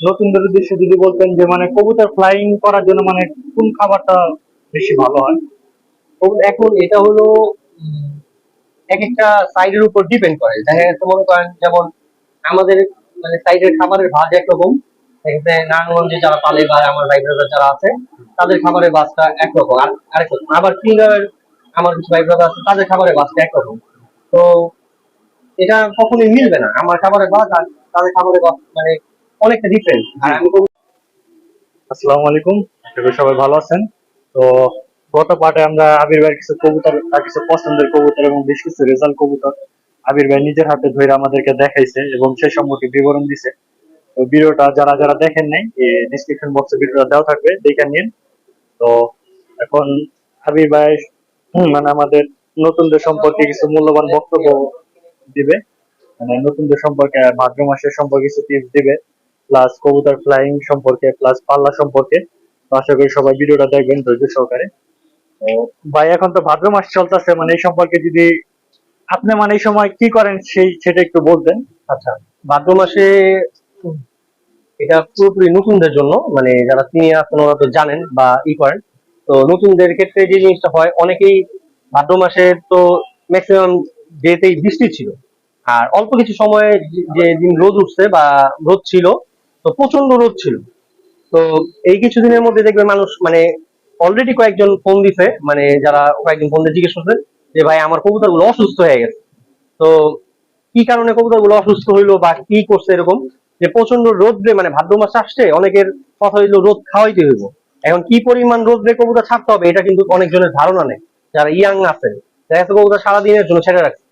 নতুনদের উদ্দেশ্যে যদি বলতেন যে মানে কবুতর ফ্লাইং করার জন্য মানে কোন খাবারটা বেশি ভালো হয়? তো এখন এটা হলো উম, এক একটা সাইডের উপর ডিপেন্ড করে। দেখা যাচ্ছে মনে করেন যেমন আমাদের মানে সাইডের খাবারের ভাগ একরকম, এখানে নারায়ণগঞ্জে যারা পালে বা আমার ভাই ব্রাদার যারা আছে তাদের খাবারের ভাজটা একরকম, আর আরেক রকম। আবার কিংগারের আমার কিছু ভাই ব্রাদার আছে তাদের খাবারের ভাজটা একরকম। তো এটা কখনোই মিলবে না, আমার খাবারের ভাত আর তাদের খাবারের ভাত মানে অনেকটা ডিফারেন্ট। আর জি, আমি আসসালামু আলাইকুম। আশা করি সবাই ভালো আছেন। তো গত পার্টে আমরা আবির ভাইয়ের কিছু কবুতর, তার কিছু পছন্দের কবুতর এবং বেশ কিছু রেজাল্ট কবুতর আবির ভাই নিজের হাতে ধরে আমাদেরকে দেখাইছে এবং সে সম্পর্কে বিবরণ দিছে। তো ভিডিওটা যারা যারা দেখেন নাই, ডিসক্রিপশন বক্সে ভিডিওটা দেওয়া থাকবে, দেখে নিন। তো এখন আবির ভাই মানে আমাদের নতুনদের সম্পর্কে কিছু মূল্যবান বক্তব্য দিবে। মানে নতুনদের সম্পর্কে, ভাদ্র মাসের সম্পর্কে কিছু টিপস দিবে, প্লাস কবুতর ফ্লাইং সম্পর্কে, প্লাস পাল্লা সম্পর্কে। তো আশা করি সবাই ভিডিওটা দেখবেন ধৈর্য সহকারে। তো ভাই, এখন তো ভাদ্র মাস চলতেছে, মানে এই সম্পর্কে যদি আপনি মানে এই সময় কি করেন সেটা একটু বলতেন। আচ্ছা, ভাদ্র মাসে এটা পুরোপুরি নতুনদের জন্য, মানে যারা সিনিয়র আছেন ওরা তো জানেন বা করেন। তো নতুনদের ক্ষেত্রে যে জিনিসটা হয়, অনেকেই ভাদ্র মাসে তো ম্যাক্সিমাম ডেতেই বৃষ্টি ছিল, আর অল্প কিছু সময়ে যে দিন রোদ উঠছে বা রোদ ছিল, তো প্রচন্ড রোদ ছিল। তো এই কিছুদিনের মধ্যে দেখবে মানুষ মানে অলরেডি কয়েকজন ফোন দিছে, মানে যারা কয়েকজন ফোন দিয়ে জিজ্ঞেস করছে যে ভাই আমার কবুতর গুলো অসুস্থ হয়ে গেছে। তো কি কারণে কবুতর গুলো অসুস্থ হইলো বা কি করছে এরকম, যে প্রচন্ড রোদ্রে, মানে ভাদ্র মাস আসছে, অনেকের কথা হইলো রোদ খাওয়াইতে হইব। এখন কি পরিমাণ রোদ্রে কবুতর ছাড়তে হবে এটা কিন্তু অনেকজনের ধারণা নেই, যারা ইয়াং আছে। দেখা যাচ্ছে কবুতর সারাদিনের জন্য ছেড়ে রাখছে।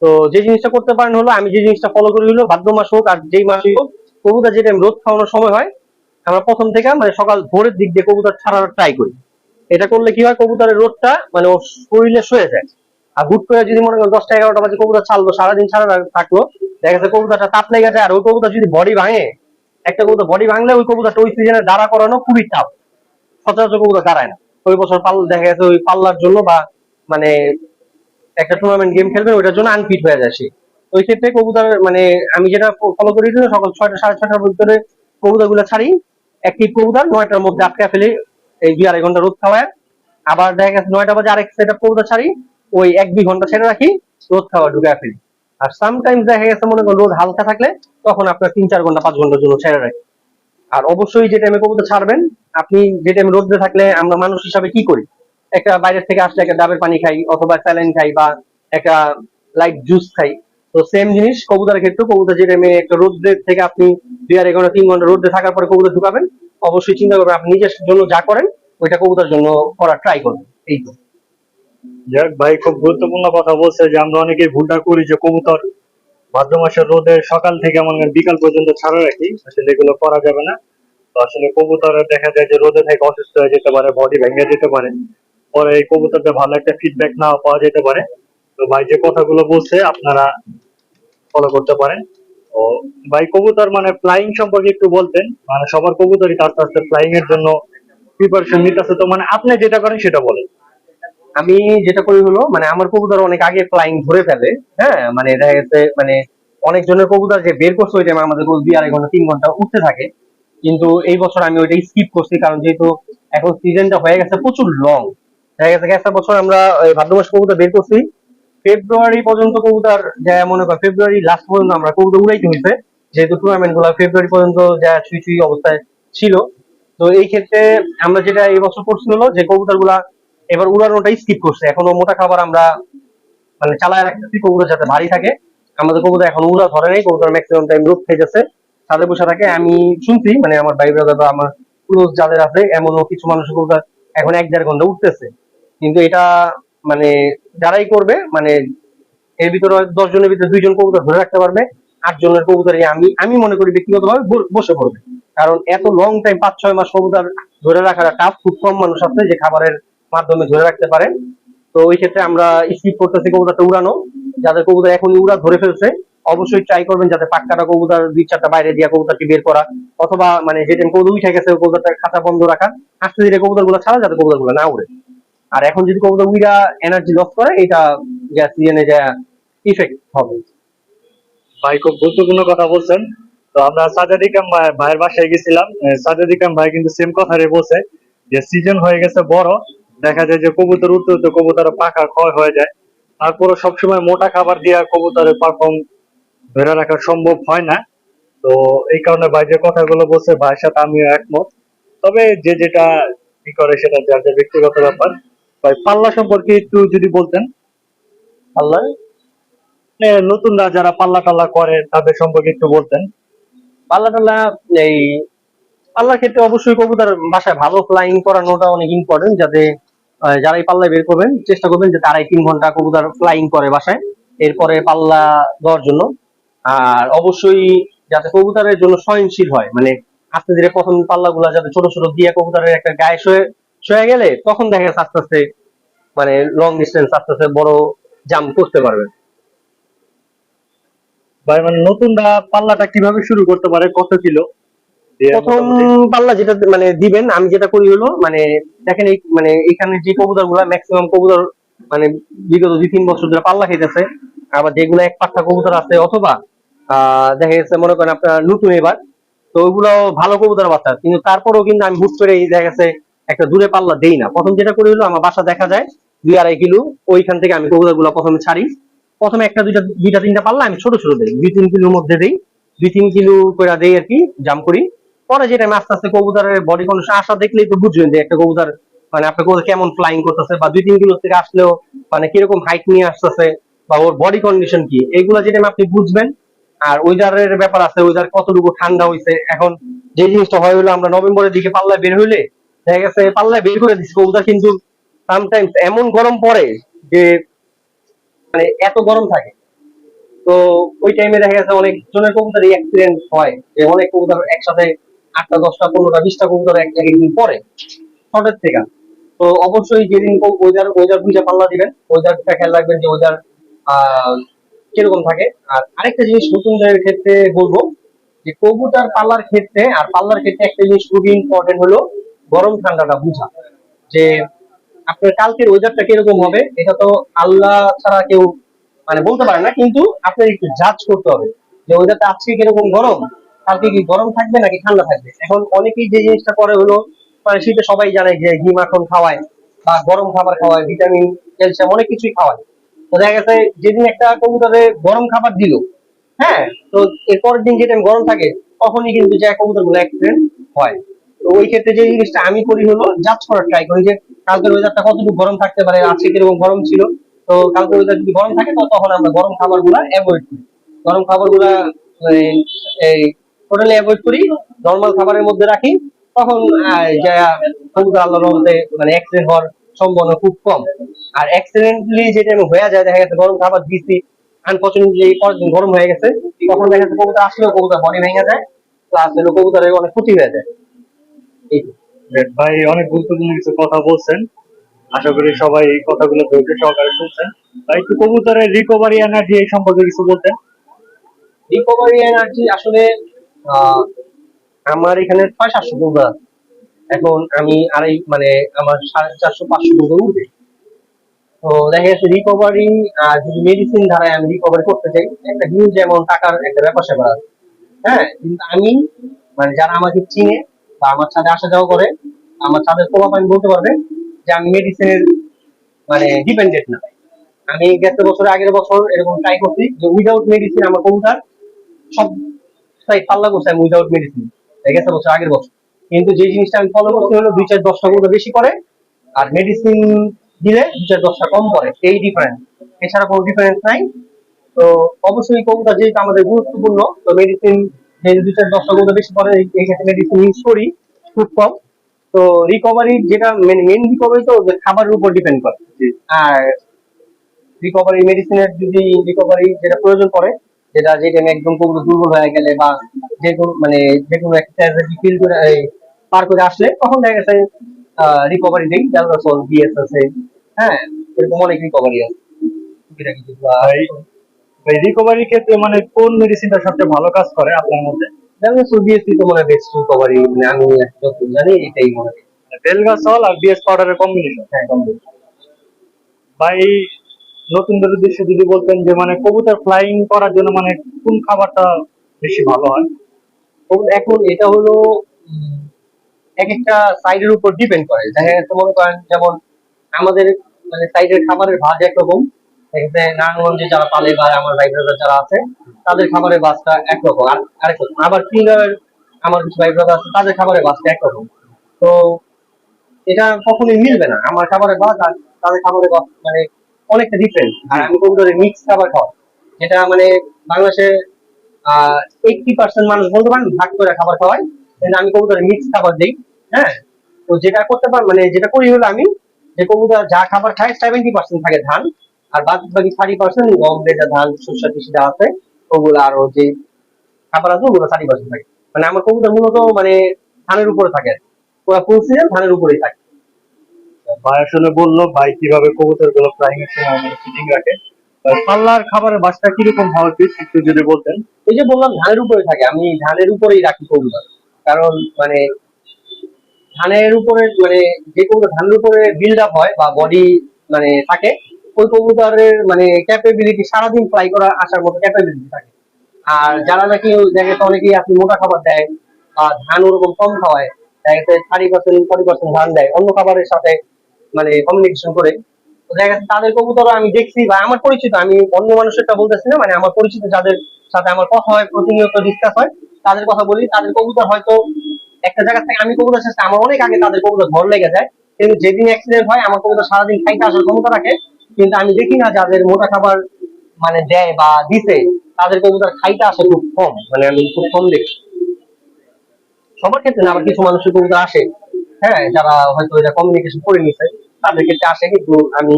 তো যে জিনিসটা করতে পারেন হলো, আমি যে জিনিসটা ফলো করি হলো, ভাদ্র মাস হোক আর যেই মাসই হোক, কবুতর যে টাইম রোদ খাওয়ানোর সময় হয়, আমরা প্রথম থেকে মানে সকাল ভোরের দিক দিয়ে কবুতর ছাড়ার ট্রাই করি। এটা করলে কি হয়, কবুতরের রোদটা মানে ওর শরীরে শুয়ে যায়। আর হুট করে যদি মনে করেন 10টা 11টা বাজে কবুতর ছাড়লো, সারাদিন ছাড়া থাকলো, দেখা যাচ্ছে কবুতরটা তাপ লেগে যায়। আর ওই কবুতর যদি বডি ভাঙে, একটা কবুতর বডি ভাঙলে ওই কবুতরটা ওই সিজনে দাঁড়া করানো খুবই টাফ। সচরাচর কবুতর দাঁড়ায় না। ওই বছর দেখা গেছে ওই পাল্লার জন্য বা মানে একটা টুর্নামেন্ট গেম খেলবেন ওইটার জন্য আনফিট হয়ে যায় সে। ওই ক্ষেত্রে কবুতর মানে আমি যেটা ফলো করি, সকাল 6টা 6:30টার ভিতরে কবুতর গুলো ছাড়ি। অ্যাক্টিভ কবুতর 9টার মধ্যে আটকা ফেলে এই 2-2.5 ঘন্টা রোদ খাওয়ায়। আবার দেখা গেছে 9টা বাজে আরেক সেট আপ কবুতর ছাড়ি, ওই 1-2 ঘন্টা ছেড়ে রাখি, রোদ খাওয়া ঢুকায় ফেলি। আর সামটাইমস দেখা গেছে মনে করেন রোদ হালকা থাকলে তখন আপনার 3-4 ঘন্টা 5 ঘন্টার জন্য ছেড়ে রাখি। আর অবশ্যই যে টাইমে কবুতর ছাড়বেন, আপনি যে টাইমে রোদ্রে থাকলে আমরা মানুষ হিসাবে কি করি, একটা বাইরের থেকে আসলে একটা ডাবের পানি খাই অথবা স্যালাইন খাই বা একটা লাইট জুস খাই। তো সেম জিনিস কবুতরের ক্ষেত্রে, কবুতর যে টাইমে একটা রোদ্রের থেকে আপনি 2-2.5 ঘন্টা 3 ঘন্টা রোদ্রে থাকার পরে কবুতর ঢুকাবেন, অবশ্যই চিন্তা করবেন আপনি নিজের জন্য যা করেন ওইটা কবুতরের জন্য করার ট্রাই করবেন। এই তো। যাক ভাই, খুব গুরুত্বপূর্ণ কথা বলছে যে আমরা অনেকেই ভুলটা করি যে কবুতর ভাদ্র মাসের রোদে সকাল থেকে মনে করেন বিকাল পর্যন্ত ছাড়া রাখি, আসলে এগুলো করা যাবে না। তো আসলে কবুতর দেখা যায় যে রোদে থেকে অসুস্থ হয়ে যেতে পারে, বডি ভেঙে যেতে পারে, পরে এই কবুতরদের ভালো একটা ফিডব্যাক না পাওয়া যেতে পারে। তো ভাই যে কথাগুলো বলছে আপনারা ফলো করতে পারেন। তো ভাই, কবুতর মানে ফ্লাইং সম্পর্কে একটু বলতেন। মানে সবার কবুতরই তো আস্তে আস্তে ফ্লাইং এর জন্য প্রিপারেশন নিতেছে, তো মানে আপনি যেটা করেন সেটা বলেন। আমি যেটা করি হলো, মানে আমার কবুতর অনেক আগে ফ্লাইং ধরে ফেলে। হ্যাঁ, মানে দেখা গেছে মানে অনেক জনের কবুতর যে বের করছে ওই টাইমে আমাদের 2-2.5 ঘন্টা 3 ঘন্টা উঠতে থাকে। কিন্তু এই বছর আমি ওইটাই স্কিপ করছি, কারণ যেহেতু এখন সিজনটা হয়ে গেছে প্রচুর লং। দেখা গেছে গেছে বছর আমরা ওই ভাদ্র মাস কবুতর বের করছি, ফেব্রুয়ারি পর্যন্ত কবুতর যা মনে কর, ফেব্রুয়ারি লাস্ট পর্যন্ত আমরা কবুতর উড়াইতে হয়েছে, যেহেতু টুর্নামেন্ট গুলো ফেব্রুয়ারি পর্যন্ত যা ছুঁই ছুঁই অবস্থায় ছিল। তো এই ক্ষেত্রে আমরা যেটা এই বছর করছি হলো যে কবুতর গুলা এবার উড়ানোটাই স্কিপ করছে। এখনো মোটা খাবার আমরা মানে চালায় রাখতেছি কবুতর যাতে ভারী থাকে। আমাদের কবুতর এখন উড়া ধরে নেই, কবুতর ম্যাক্সিমাম টাইম রোদ খেয়েছে, ছাদে বসে থাকে। আমি শুনছি মানে আমার ভাই ব্রাদার বা আমার ক্লোজ যাদের আছে, এমনও কিছু মানুষের কবুতর এখন 1-1.5 ঘন্টা উঠতেছে। কিন্তু এটা মানে যারাই করবে মানে এর ভিতরে 10 জনের ভিতরে 2 জন কবুতর ধরে রাখতে পারবে, 8 জনের কবুতরই আমি আমি মনে করি ব্যক্তিগত ভাবে বসে পড়বে। কারণ এত লং টাইম 5-6 মাস কবুতর ধরে রাখাটা টাফ। খুব কম মানুষ আছে যে খাবারের মাধ্যমে ধরে রাখতে পারে। তো ওই ক্ষেত্রে আমরা স্কিপ করতেছি কবুতরটা উড়ানো। যাদের কবুতর এখন উড়া ধরে ফেলছে, অবশ্যই ট্রাই করবেন যাতে পাক্কাটা কবুতর 2-4টা বাইরে দিয়া কবুতরকে বের করা, অথবা মানে যে টাইম কবুতর উঠে গেছে ওই কবুতরটা খাঁচা বন্ধ রাখা, আস্তে ধীরে কবুতর গুলো ছাড়া যাতে কবুতর গুলো না উড়ে। আর এখন যদি কবুতর উইরা এনার্জি লস করে, এটা গ্যাস সিজনে যা ইফেক্ট হবে। ভাই, খুব গুরুত্বপূর্ণ কথা বলছেন। তো তো আমরা সাজাদ ইকরাম ভাইয়ের বাসায় গেছিলাম। সাজাদ ইকরাম ভাই কিন্তু সেম কথাই বলছে যে সিজন হয়ে গেছে বড়, দেখা যায় যে কবুতর উঠতে উঠতে কবুতরের পাখা ক্ষয় হয়ে যায়। তারপরে সবসময় মোটা খাবার দিয়ে কবুতরের পারফর্ম ধরে রাখা সম্ভব হয় না। তো এই কারণে ভাই যে কথাগুলো বলছে ভাইয়ের সাথে আমিও একমত। তবে যে যেটা কি করে সেটা যার যার ব্যক্তিগত ব্যাপার। ভাই পাল্লা সম্পর্কে একটু যদি বলতেন, আল্লাহ, নতুনরা যারা পাল্লা টাল্লা করে তাদের সম্পর্কে একটু বলতেন। পাল্লা টাল্লা, এই পাল্লার ক্ষেত্রে অবশ্যই কবুতর বাসায় ভালো ফ্লাইং করানোটা অনেক ইম্পর্টেন্ট, যাতে যারাই পাল্লায় বের করবেন চেষ্টা করবেন যে 2.5-3 ঘন্টা কবুতর ফ্লাইং করে বাসায়, এরপরে পাল্লা দেওয়ার জন্য। আর অবশ্যই যাতে কবুতরের জন্য সহনশীল হয়, মানে আস্তে ধীরে প্রথম পাল্লা গুলা যাতে ছোট ছোট দিয়ে কবুতরের একটা গায়ে শুয়ে শুয়ে গেলে তখন দেখা যাচ্ছে আস্তে আস্তে মানে লং ডিস্টেন্স আস্তে আস্তে বড় জাম্প করতে পারবে। ভাই মানে নতুনরা পাল্লাটা কিভাবে শুরু করতে পারে, কত কিলো দিয়ে প্রথম মোটামুটি? পাল্লা যেটা মানে দিবেন, আমি যেটা করি হলো মানে দেখেন এই মানে এখানে যে কবুতর গুলা ম্যাক্সিমাম কবুতর মানে বিগত 2-3 বছর ধরে পাল্লা খাইতেছে, আবার যেগুলো এক পাঠা কবুতর আছে অথবা দেখা গেছে মনে করেন আপনার নতুন এবার, তো ওইগুলো ভালো কবুতর বাচ্চা, কিন্তু তারপরেও কিন্তু আমি হুট করে দেখা গেছে একটা দূরে পাল্লা দেই না। প্রথম যেটা করি হলো আমার বাসা দেখা যায় 2-2.5 কিলো, ওইখান থেকে আমি কবুতর গুলা প্রথমে ছাড়ি। প্রথমে একটা দুইটা দুইটা তিনটা পাল্লা আমি ছোট ছোট দেই, 2-3 কিলোর মধ্যে দেই, 2-3 কিলো করে দেই আর কি, জাম্প করি। পরে যেটা আমি আস্তে আস্তে কবুতরের বডি কন্ডিশন আসা দেখলেই তো বুঝবেন যে একটা কবুতর মানে আপনার কবুতর কেমন ফ্লাইং করতেছে, বা 2-3 কিলো থেকে আসলেও মানে কিরকম হাইট নিয়ে আসতেছে, বা ওর বডি কন্ডিশন কি, এগুলা যেটা আপনি বুঝবেন। আর ওয়েদারের ব্যাপার আছে, ওয়েদার কতটুকু ঠান্ডা হয়েছে। এখন যে জিনিসটা হয় হলো আমরা নভেম্বরের দিকে পাল্লায় বের হইলে দেখা গেছে পাল্লায় বের করে দিচ্ছি কবুতর, কিন্তু সামটাইমস এমন গরম পড়ে যে মানে এত গরম থাকে, তো ওই টাইমে দেখা গেছে অনেক জনের কবুতর অ্যাক্সিডেন্ট হয়, যে অনেক কবুতর একসাথে 8টা 10টা 15টা 20টা কবুতর একদিন পরে শর্টের থেকে। তো অবশ্যই যেদিন ওয়েদার ওয়েদার দুইটা পাল্লা দিবেন, ওয়েদারটা খেয়াল রাখবেন যে ওয়েদার আহ কিরকম থাকে। আর আরেকটা জিনিস নতুনদের ক্ষেত্রে বলবো যে কবুতর পাল্লার ক্ষেত্রে আর পাল্লার ক্ষেত্রে একটা জিনিস খুবই ইম্পর্টেন্ট হলো গরম ঠান্ডাটা বুঝা। যে আপনার কালকের ওয়েদারটা কিরকম হবে এটা তো আল্লাহ ছাড়া কেউ মানে বলতে পারে না, কিন্তু আপনার একটু জাজ করতে হবে যে ওয়েদারটা আজকে কিরকম গরম, কালকে কি গরম থাকবে নাকি ঠান্ডা থাকবে। এখন অনেকেই যে জিনিসটা করে হলো মানে শীতে সবাই জানে যে ঘি মাখন খাওয়ায় বা গরম খাবার খাওয়ায়, ভিটামিন ক্যালসিয়াম অনেক কিছুই খাওয়ায়। তো দেখা গেছে যেদিন একটা কবুতরে গরম খাবার দিল, হ্যাঁ, তো এর পরের দিন যেটা গরম থাকে তখনই কিন্তু যে কবুতর গুলো অ্যাক্সিডেন্ট হয়। তো ওই ক্ষেত্রে যে জিনিসটা আমি করি হলো জাজ করার ট্রাই করি যে কালকের ওয়েদারটা কতটুকু গরম থাকতে পারে, আজকে কিরকম গরম ছিল। তো কালকে ওয়েদার যদি গরম থাকে তো তখন আমরা গরম খাবার গুলা অ্যাভয়েড করি, গরম খাবার গুলা মানে এই টোটালি অ্যাভয়েড করি, নর্মাল খাবারের মধ্যে রাখি। তখন যা কবুতর আল্লাহর রহমতে মানে অ্যাক্সিডেন্ট হওয়ার সম্ভাবনা খুব কম। আর অ্যাক্সিডেন্টলি যেটা হয়ে যায় দেখা গেছে গরম খাবার দিচ্ছি, আনফর্চুনেটলি পরের দিন গরম হয়ে গেছে, তখন দেখা যাচ্ছে কবুতর আসলেও কবুতর বডি ভেঙে যায়, প্লাস হলো কবুতরের অনেক ক্ষতি হয়ে যায়। এই তো। ভাই অনেক গুরুত্বপূর্ণ কিছু কথা বলছেন, আশা করি সবাই এই কথাগুলো ধৈর্য সহকারে শুনছেন। ভাই একটু কবুতরের রিকভারি এনার্জি এই সম্পর্কে কিছু বলতেন। রিকভারি এনার্জি আসলে আহ আমার এখানে 600-700 কবুতর আছে। এখন আমি আড়াই মানে আমার 450-500 কবুতর উঠবে। তো দেখা যাচ্ছে রিকভারি যদি মেডিসিন দ্বারা আমি রিকভারি করতে চাই, একটা হিউজ অ্যামাউন্ট টাকার একটা ব্যাপার স্যাপার আছে। হ্যাঁ, কিন্তু আমি মানে যারা আমাকে চিনে বা আমার সাথে আসা যাওয়া করে, আমার সাথে প্রভাব আমি বলতে পারবে যে আমি মেডিসিনের মানে ডিপেন্ডেন্ট না। আমি গত বছর আগের বছর এরকম ট্রাই করছি যে উইদাউট মেডিসিন আমার কবুতর সব সাইড পাল্লা করছে, আমি উইদাউট মেডিসিন গেছে বছর আগের বছর। কিন্তু যে জিনিসটা আমি ফলো করতে হলো 2-4-10টা কবুতর বেশি করে, আর মেডিসিন দিলে 2-4-10টা কম করে, এই ডিফারেন্স, এছাড়া কোনো ডিফারেন্স নাই। তো অবশ্যই কবুতর যেহেতু আমাদের গুরুত্বপূর্ণ, তো মেডিসিন যে 2-4-10টা কবুতর বেশি পরে এই ক্ষেত্রে মেডিসিন ইউজ করি খুব কম। তো রিকভারি যেটা মেন রিকভারি তো ওদের খাবারের উপর ডিপেন্ড করে। আর রিকভারি মেডিসিনের যদি রিকভারি যেটা প্রয়োজন পড়ে, যেটা যে টাইমে একদম কবুতর দুর্বল হয়ে গেলে বা যে কোনো মানে যে কোনো একটা ফিল করে পার করে আসলে তখন দেখা গেছে রিকভারি দেই, ড্যালবাসল বিএস আছে, হ্যাঁ, এরকম অনেক রিকভারি আছে টুকিটাকি যেগুলো ভাই ভাই রিকভারির ক্ষেত্রে মানে কোন মেডিসিনটা সবচেয়ে ভালো কাজ করে আপনার মধ্যে? ড্যালবাসল বিএসসি তো মনে হয় বেস্ট রিকভারি, মানে আমি যতদূর জানি এটাই মনে হয়। বেলগাসল আর বিএস পাউডারের কম্বিনেশন। হ্যাঁ, কমবেশি। ভাই নতুনদের উদ্দেশ্যে যদি বলতেন যে মানে কবুতর ফ্লাইং করার জন্য মানে কোন খাবারটা বেশি ভালো হয়? এখন এটা হলো উম, এক একটা সাইডের উপর ডিপেন্ড করে। দেখা যাচ্ছে মনে করেন যেমন আমাদের মানে সাইডের খাবারের ভাগ একরকম, এক্ষেত্রে নারায়ণগঞ্জে যারা পালে বা আমার ভাই ব্রাদার যারা আছে তাদের খাবারের ভাগটা একরকম, আর আরেক রকম। আবার ফিঙ্গার আমার কিছু ভাই ব্রাদার আছে তাদের খাবারের ভাগটা একরকম। তো এটা কখনোই মিলবে না, আমার খাবারের ভাগ আর তাদের খাবারের ভাগ মানে অনেকটা ডিফারেন্ট। আর আমি কবুতরের মিক্স খাবার খাওয়াই, যেটা মানে বাংলাদেশে 80% মানুষ বলতে পারেন ভাগ করে খাবার খাওয়াই, কিন্তু আমি কবুতরের মিক্স খাবার দিই। হ্যাঁ, তো যেটা করতে পার মানে যেটা করি হলো আমি, যে কবুতর যা খাবার খায় 70% থাকে ধান, আর বাদ বাকি 30% গম, ভেজা ধান, শস্য কৃষি যা আছে ওগুলো, আরো যে খাবার আছে ওগুলো 30% থাকে। মানে আমার কবুতর মূলত মানে ধানের উপরে থাকে আর কি। পুরো ফুল সিজন ধানের উপরেই থাকে। ভাই আসলে বললো ভাই কিভাবে কবুতর গুলো ফ্লাইং এর সময় ফিটিং রাখে। পাল্লার খাবারের বাসটা কিরকম হওয়া উচিত একটু যদি বলতেন। এই যে বললাম ধানের উপরে থাকে, আমি ধানের উপরেই রাখি কবুতর। কারণ মানে ধানের উপরে মানে যে কবুতর ধানের উপরে বিল্ড আপ হয় বা বডি মানে থাকে, ওই কবুতরের মানে ক্যাপাবিলিটি সারাদিন ফ্লাই করা আসার মতো ক্যাপাবিলিটি থাকে। আর যারা নাকি দেখা যাচ্ছে অনেকেই আপনি মোটা খাবার দেয় বা ধান ওরকম কম খাওয়ায়, দেখা যাচ্ছে 30% 40% ধান দেয় অন্য খাবারের সাথে মানে কমিউনিকেশন করে, তো দেখা যাচ্ছে তাদের কবুতর আমি দেখছি বা আমার পরিচিত, আমি অন্য মানুষেরটা বলতেছি না, মানে আমার পরিচিত যাদের সাথে আমার কথা হয় প্রতিনিয়ত ডিসকাস হয় তাদের কথা বলি, তাদের কবুতর হয়তো একটা জায়গা থেকে আমি কবুতর শেষে আমার অনেক আগে তাদের কবুতর ঘর লেগে যায়, কিন্তু যেদিন অ্যাক্সিডেন্ট হয় আমার কবুতর সারাদিন খাইতে আসার ক্ষমতা রাখে, কিন্তু আমি দেখি না যাদের মোটা খাবার মানে দেয় বা দিতে তাদের কবুতর খাইতে আসে খুব কম, মানে আমি খুব কম দেখি। সবার ক্ষেত্রে না, আবার কিছু মানুষের কবুতর আসে, হ্যাঁ, যারা হয়তো এটা কমিউনিকেশন করে নিছে তাদের ক্ষেত্রে আসে, কিন্তু আমি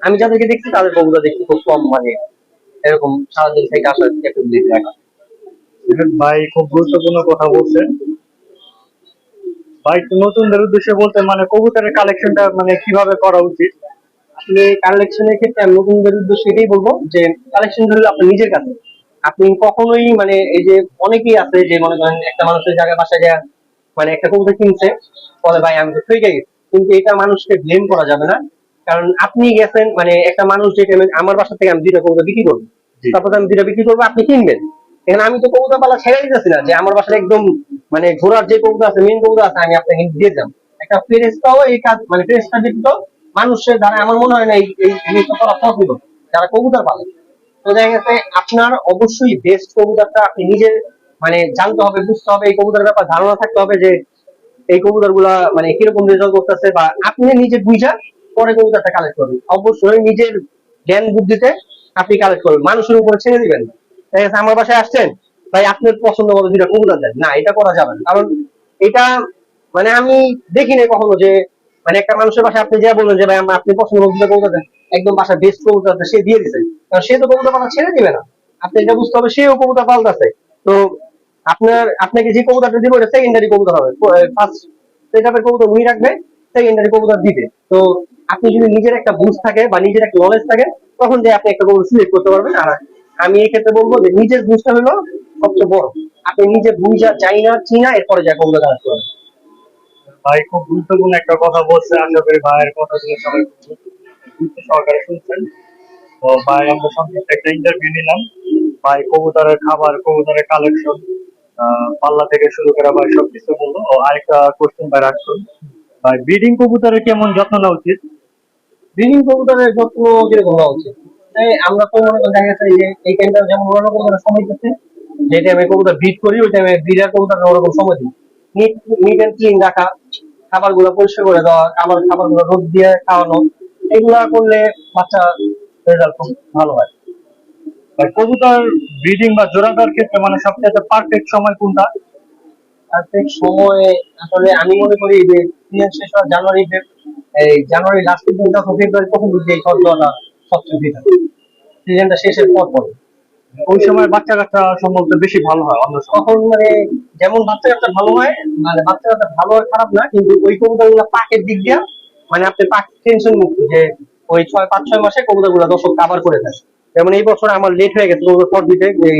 আমি যাদেরকে দেখছি তাদের কবুতর দেখছি খুব কম, মানে এরকম সারাদিন খাইতে আসার ক্যাপাবিলিটি রাখে। ভাই খুব গুরুত্বপূর্ণ কথা বলছেন। ভাই একটু নতুনদের উদ্দেশ্যে বলতে মানে কবুতরের কালেকশনটা মানে কিভাবে করা উচিত। আসলে কালেকশনের ক্ষেত্রে আমি নতুনদের উদ্দেশ্যে এটাই বলবো যে কালেকশন হলো আপনার নিজের কাছে। আপনি কখনোই মানে এই যে অনেকেই আছে যে মনে করেন একটা মানুষের জায়গায় বাসায় যায় মানে একটা কবুতর কিনছে, বলে ভাই আমি তো ঠকে গেছি, কিন্তু এটা মানুষকে ব্লেম করা যাবে না। কারণ আপনি গেছেন মানে একটা মানুষ যে আমার বাসা থেকে আমি দুইটা কবুতর বিক্রি করবো, জি। তারপর আমি দুইটা বিক্রি করবো আপনি কিনবেন, এখানে আমি তো কবুতর পালা ছেড়ে দিতেছি না যে আমার বাসায় একদম মানে ঘোড়ার যে কবুতর আছে মেন কবুতর আছে আমি আপনাকে দিয়ে দিলাম। একটা ফেরেস্তাও এই কাজ মানে ফেরেস্তা ব্যতীত মানুষের দ্বারা আমার মনে হয় না এই এই জিনিসটা করা পসিবল যারা কবুতর পালে। তো দেখা গেছে আপনার অবশ্যই বেস্ট কবুতরটা আপনি নিজে মানে জানতে হবে, বুঝতে হবে, এই কবুতরের ব্যাপারে ধারণা থাকতে হবে যে এই কবুতর গুলা মানে কিরকম রেজাল্ট করতেছে, বা আপনি নিজে বুঝা পরে কবুতরটা কালেক্ট করবেন। অবশ্যই নিজের জ্ঞান বুদ্ধিতে আপনি কালেক্ট করবেন, মানুষের উপরে ছেড়ে দিবেন না। দেখা গেছে আমার বাসায় আসছেন ভাই আপনার পছন্দ মতো দুইটা কবুতর দেন, না এটা করা যাবে না। কারণ এটা মানে আমি দেখিনি কখনো যে মানে একটা মানুষের বাসায় আপনি যা বললেন যে ভাই আপনি পছন্দ মতো দুইটা কবুতর দেন, একদম বাসায় বেস্ট কবুতর আছে, সে দিয়ে দিছে, কারণ সে তো কবুতর পালা ছেড়ে দিবে না। আপনি এটা বুঝতে হবে সেও কবুতর পাল্টাছে। তো আপনাকে যে কবুতরটা দিব এটা সেকেন্ডারি কবুতর হবে, ফার্স্ট সেটআপের কবুতর উনি রাখবে, সেকেন্ডারি কবুতর দিবে। তো আপনি যদি নিজের একটা বুঝ থাকে বা নিজের একটা নলেজ থাকে তখন যে আপনি একটা কবুতর সিলেক্ট করতে পারবেন। আর আমি এই ক্ষেত্রে বলবো যে নিজের বুঝটা হলো সবচেয়ে বড়, আপনি নিজে বুঝা চাই না চিনা এরপরে যা কবুতর কালেক্ট করবেন। ভাই খুব গুরুত্বপূর্ণ একটা কথা বলছে, আশা করি ভাইয়ের কথাগুলো সবাই খুব গুরুত্ব সহকারে শুনছেন। তো ভাই আমরা সংক্ষিপ্ত একটা ইন্টারভিউ নিলাম। ভাই কবুতরের খাবার, কবুতরের কালেকশন, পাল্লা থেকে শুরু করে ভাই সবকিছু বললো। ও আরেকটা কোশ্চেন ভাই রাখুন, ভাই ব্রিডিং কবুতরের কেমন যত্ন নেওয়া উচিত। ব্রিডিং কবুতরের যত্ন কিরকম হওয়া উচিত? আমরা তো মনে করেন দেখা গেছে এই যে এই টাইমটা যেমন উড়ানো কবুতরের সময় দিচ্ছে, যে টাইমে কবুতর ব্রিড করি ওই টাইমে ব্রিডার কবুতরের ওরকম সময় দিই। নিট নিট এন্ড ক্লিন রাখা, খাবার গুলো পরিষ্কার করে দেওয়া, খাবার গুলো রোদ দিয়ে খাওয়ানো, এগুলা করলে বাচ্চা রেজাল্ট খুব ভালো হয়। ভাই কবুতর ব্রিডিং বা জোড়া দেওয়ার ক্ষেত্রে মানে সবচেয়ে পারফেক্ট সময় কোনটা। আর ঠিক সময় আসলে আমি মনে করি যে সিজন শেষ হওয়ার জানুয়ারি এই জানুয়ারি লাস্টের দিনটা ফেব্রুয়ারি প্রথম দিকে এই খরচ দেওয়াটা সবচেয়ে বেটার, সিজনটা শেষের পর পর। ওই সময় বাচ্চা কাচ্চা সম্ভবত বেশি ভালো হয় অন্য সময়। তখন মানে যেমন বাচ্চা কাচ্চা ভালো হয়, মানে বাচ্চা কাচ্চা ভালো হয় খারাপ না, কিন্তু ওই কবুতর গুলা পাকের দিক দিয়ে মানে আপনি পাক টেনশন মুক্ত যে ওই 5-6 মাসে কবুতর গুলা দর্শক কাভার করে দেয়। যেমন এই বছর আমার লেট হয়ে গেছে কবুতর পর দিতে, এই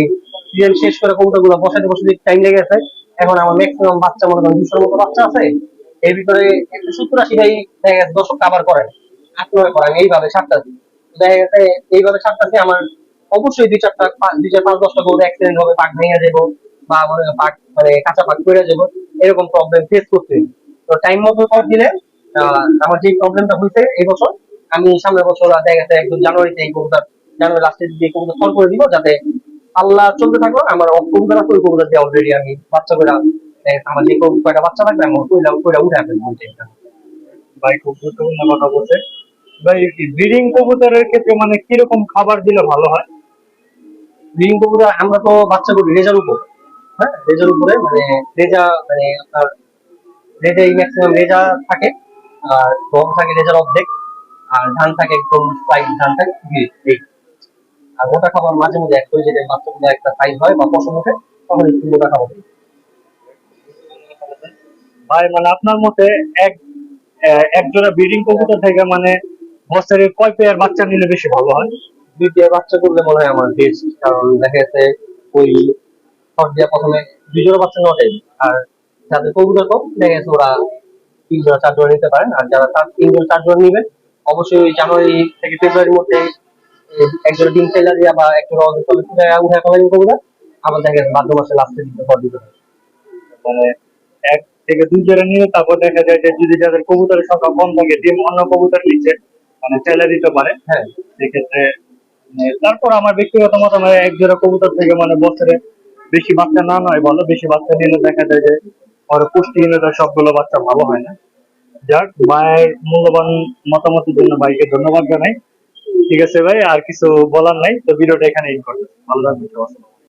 সিজন শেষ করে কবুতর গুলা বসাতে বসাতে টাইম লেগে গেছে। এখন আমার ম্যাক্সিমাম বাচ্চা মনে করেন 200-র মতো বাচ্চা আছে, এর ভিতরে 170-80টাই দেখা গেছে দর্শক কাভার করেন, 8-9 করেন এইভাবে ছাড়তেছি। দেখা গেছে এইভাবে ছাড়তেছি আমার অবশ্যই 2-4-5-10টা গরু অ্যাক্সিডেন্ট হবে, পাক ভেঙে যাবো, বা মনে হয় পাক মানে কাঁচা পাক পড়ে যাবো, এরকম প্রবলেম ফেস করতে হয়। তো টাইম মতো খবর দিলে আমার যে প্রবলেমটা হয়েছে এই বছর, আমি সামনের বছর দেখা গেছে একদম জানুয়ারিতে এই কবুতর, জানুয়ারি লাস্টের দিকে কবুতর ফল করে দিব, যাতে আল্লাহ চলতে থাকলো আমার কবুতর আছে, ওই কবুতর দিয়ে অলরেডি আমি বাচ্চা করে আমার যে কয়টা বাচ্চা থাকবে আমি ওইটা উঠে ফেলবো ওই টাইমটা। ভাই খুব গুরুত্বপূর্ণ কথা বলছে। ভাই ব্রিডিং কবুতরের ক্ষেত্রে মানে কিরকম খাবার দিলে ভালো হয়? ব্রিডিং কবুতর আমরা তো বাচ্চা করি রেজার উপর, হ্যাঁ রেজার উপরে, মানে রেজা মানে আপনার রেজা ম্যাক্সিমাম রেজা থাকে, আর গম থাকে রেজার অর্ধেক, আর ধান থাকে একদম ফ্রাইড ধান থাকে এই। আর মোটা খাবার মাঝে মধ্যে এক করে, যেটা বাচ্চাগুলো একটা সাইজ হয় বা পছন্দ ওঠে, তখন একটু মোটা খাবার দিই। ভাই মানে আপনার মতে এক এক জোড়া ব্রিডিং কবুতর থেকে মানে বছরে কয় পেয়ার বাচ্চা নিলে বেশি ভালো হয়? দ্বিতীয় বাচ্চা করলে মনে হয় আমার বেস্ট, কারণ দেখা যাচ্ছে ওই সব দিয়ে প্রথমে দুই জোড়া বাচ্চা নেওয়া যায়। আর যাদের কবুতর কম দেখা যাচ্ছে ওরা 3 জোড়া 4 জোড়া নিতে পারেন, আর যারা তার 3 জোড়া 4 জোড়া নিবে অবশ্যই ওই জানুয়ারি থেকে ফেব্রুয়ারির মধ্যে এক জোড়া ডিম ফেলা দিয়া বা এক জোড়া অর্ধেক উঠে ফেলা কবুতর, আবার দেখা যাচ্ছে ভাদ্র মাসে লাস্টের দিকে পর দিতে পারে। মানে এক থেকে দুই জোড়া নিলে তারপর দেখা যায় যে যদি যাদের কবুতরের সংখ্যা কম থাকে ডিম অন্য কবুতর নিচে মানে চাইলে দিতে পারে। হ্যাঁ সেক্ষেত্রে তারপর আমার ব্যক্তিগত মত মানে এক জোড়া কবুতর থেকে মানে বছরে বেশি বাচ্চা না নয় ভালো, বেশি বাচ্চা নিলে দেখা যায় যে ওর পুষ্টিহীনতা সবগুলো বাচ্চা ভালো হয় না। যাক, ভাইয়ের মূল্যবান মতামতের জন্য ভাইকে ধন্যবাদ জানাই। ঠিক আছে ভাই, আর কিছু বলার নাই, তো ভিডিওটা এখানে এন্ড করতেছি। ভালো থাকবেন সবাই।